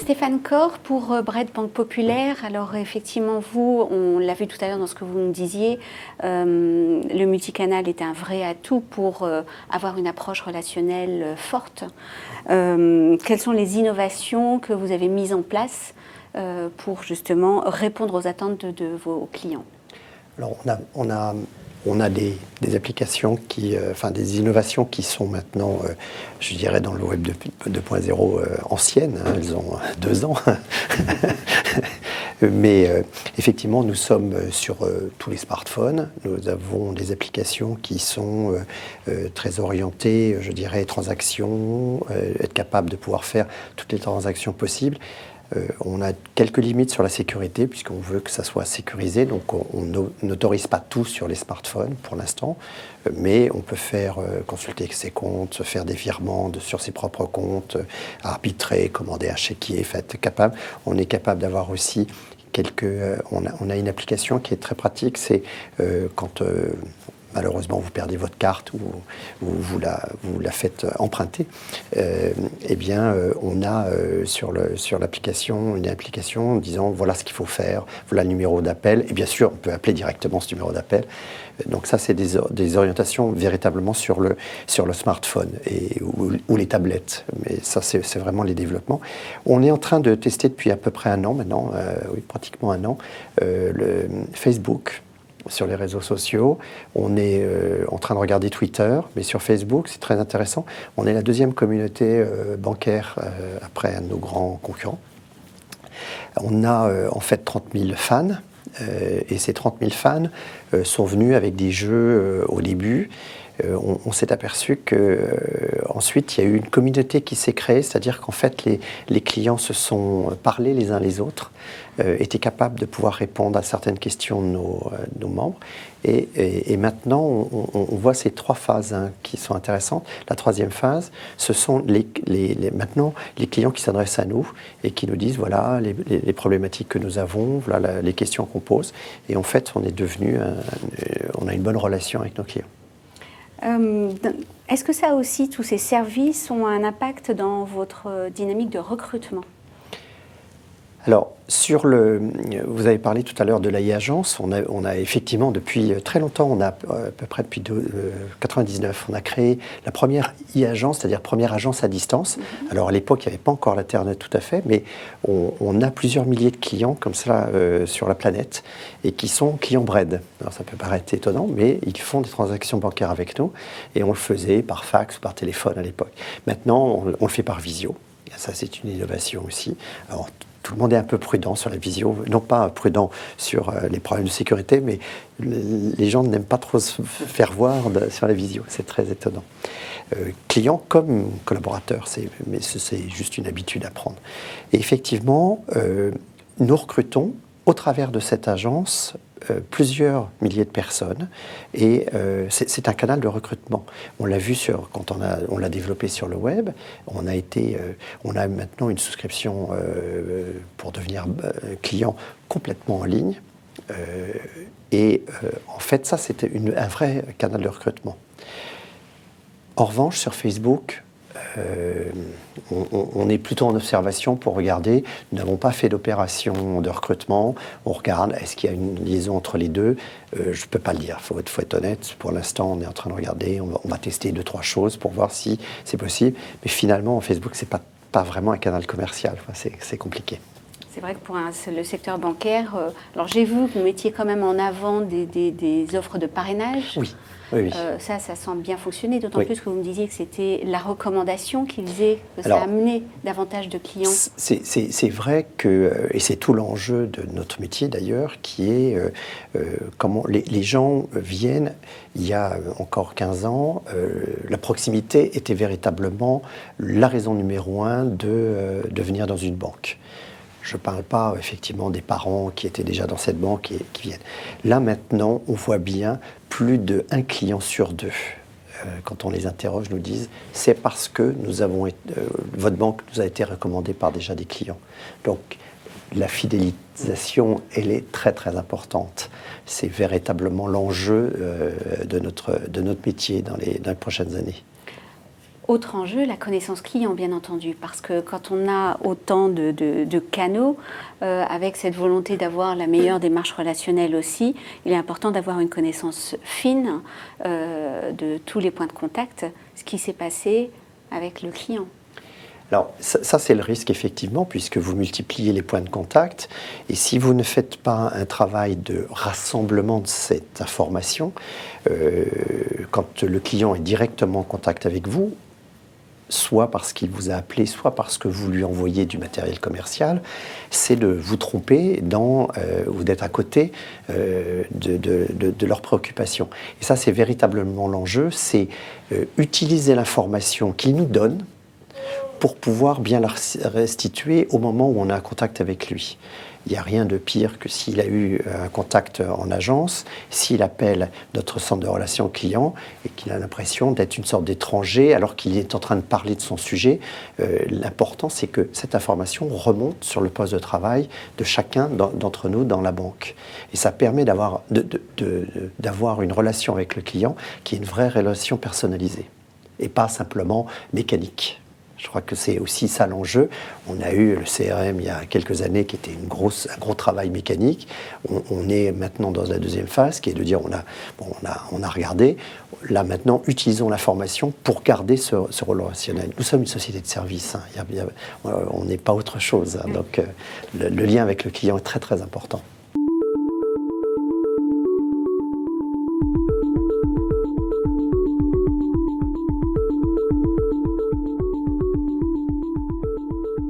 Stéphane Corr pour Bred Banque Populaire. Alors effectivement, vous, on l'a vu tout à l'heure dans ce que vous me disiez, le multicanal est un vrai atout pour avoir une approche relationnelle forte. Quelles sont les innovations que vous avez mises en place pour justement répondre aux attentes de vos clients? Alors on a des applications des innovations qui sont maintenant, je dirais, dans le Web 2.0 anciennes. Elles ont 2 ans. Mais effectivement, nous sommes sur tous les smartphones. Nous avons des applications qui sont très orientées, je dirais, transactions, être capable de pouvoir faire toutes les transactions possibles. On a quelques limites sur la sécurité puisqu'on veut que ça soit sécurisé, donc on n'autorise pas tout sur les smartphones pour l'instant, mais on peut faire consulter ses comptes, faire des virements sur ses propres comptes, arbitrer, commander un chéquier, on est capable d'avoir aussi on a une application qui est très pratique, c'est quand malheureusement vous perdez votre carte ou vous la faites emprunter, on a sur l'application une application disant voilà ce qu'il faut faire, voilà le numéro d'appel, et bien sûr on peut appeler directement ce numéro d'appel. Donc ça c'est des orientations véritablement sur le smartphone ou les tablettes, mais ça c'est vraiment les développements. On est en train de tester depuis à peu près 1 an maintenant, pratiquement 1 an, le Facebook. Sur les réseaux sociaux, on est en train de regarder Twitter, mais sur Facebook, c'est très intéressant. On est la 2e communauté bancaire après un de nos grands concurrents. On a en fait 30 000 fans, et ces 30 000 fans sont venus avec des jeux au début. On s'est aperçu qu'ensuite, il y a eu une communauté qui s'est créée, c'est-à-dire qu'en fait, les clients se sont parlé les uns les autres, étaient capables de pouvoir répondre à certaines questions de nos membres. Et maintenant, on voit ces 3 phases qui sont intéressantes. La 3e phase, ce sont maintenant les clients qui s'adressent à nous et qui nous disent voilà les problématiques que nous avons, voilà les questions qu'on pose. Et en fait, on a une bonne relation avec nos clients. Est-ce que ça aussi, tous ces services ont un impact dans votre dynamique de recrutement? Alors, vous avez parlé tout à l'heure de l'e-agence. On a effectivement depuis très longtemps, on a à peu près depuis 1999, on a créé la première e-agence, c'est-à-dire première agence à distance. Alors à l'époque, il n'y avait pas encore l'Internet tout à fait, mais on a plusieurs milliers de clients comme ça sur la planète et qui sont clients Bred. Alors ça peut paraître étonnant, mais ils font des transactions bancaires avec nous et on le faisait par fax ou par téléphone à l'époque. Maintenant, on le fait par visio. Ça, c'est une innovation aussi. Alors, tout le monde est un peu prudent sur la visio, non pas prudent sur les problèmes de sécurité, mais les gens n'aiment pas trop se faire voir sur la visio, c'est très étonnant. Clients comme collaborateurs, mais c'est juste une habitude à prendre. Et effectivement, nous recrutons au travers de cette agence plusieurs milliers de personnes et c'est un canal de recrutement. On l'a vu quand on l'a développé sur le web. On a maintenant une souscription pour devenir client complètement en ligne en fait ça c'était un vrai canal de recrutement. En revanche sur Facebook, on est plutôt en observation pour regarder. Nous n'avons pas fait d'opération de recrutement. On regarde, est-ce qu'il y a une liaison entre les deux? Je ne peux pas le dire, il faut être honnête. Pour l'instant, on est en train de regarder. On va tester 2-3 choses pour voir si c'est possible. Mais finalement, Facebook, ce n'est pas vraiment un canal commercial. C'est compliqué. C'est vrai que pour le secteur bancaire, alors j'ai vu que vous mettiez quand même en avant des offres de parrainage. Oui. Ça semble bien fonctionner, d'autant plus que vous me disiez que c'était la recommandation qui faisait que ça amenait davantage de clients. C'est vrai que, et c'est tout l'enjeu de notre métier d'ailleurs, qui est comment les gens viennent. Il y a encore 15 ans, la proximité était véritablement la raison numéro 1 de venir dans une banque. Je ne parle pas effectivement des parents qui étaient déjà dans cette banque et qui viennent. Là maintenant, on voit bien plus d'1 client sur 2. Quand on les interroge, nous disent c'est parce que votre banque nous a été recommandée par déjà des clients. Donc la fidélisation, elle est très très importante. C'est véritablement l'enjeu de notre métier dans les prochaines années. Autre enjeu, la connaissance client, bien entendu, parce que quand on a autant de canaux, avec cette volonté d'avoir la meilleure démarche relationnelle aussi, il est important d'avoir une connaissance fine de tous les points de contact, ce qui s'est passé avec le client. Alors ça c'est le risque effectivement, puisque vous multipliez les points de contact, et si vous ne faites pas un travail de rassemblement de cette information, quand le client est directement en contact avec vous, soit parce qu'il vous a appelé, soit parce que vous lui envoyez du matériel commercial, c'est de vous tromper ou d'être à côté de leurs préoccupations. Et ça c'est véritablement l'enjeu, c'est utiliser l'information qu'il nous donne pour pouvoir bien la restituer au moment où on a un contact avec lui. Il n'y a rien de pire que s'il a eu un contact en agence, s'il appelle notre centre de relations clients et qu'il a l'impression d'être une sorte d'étranger alors qu'il est en train de parler de son sujet. L'important, c'est que cette information remonte sur le poste de travail de chacun d'entre nous dans la banque. Et ça permet d'avoir une relation avec le client qui est une vraie relation personnalisée et pas simplement mécanique. Je crois que c'est aussi ça l'enjeu. On a eu le CRM il y a quelques années qui était un gros travail mécanique. On est maintenant dans la deuxième phase qui est de dire on a regardé. Là maintenant, utilisons l'information pour garder ce relationnel. Nous sommes une société de service. On n'est pas autre chose. Donc le lien avec le client est très très important.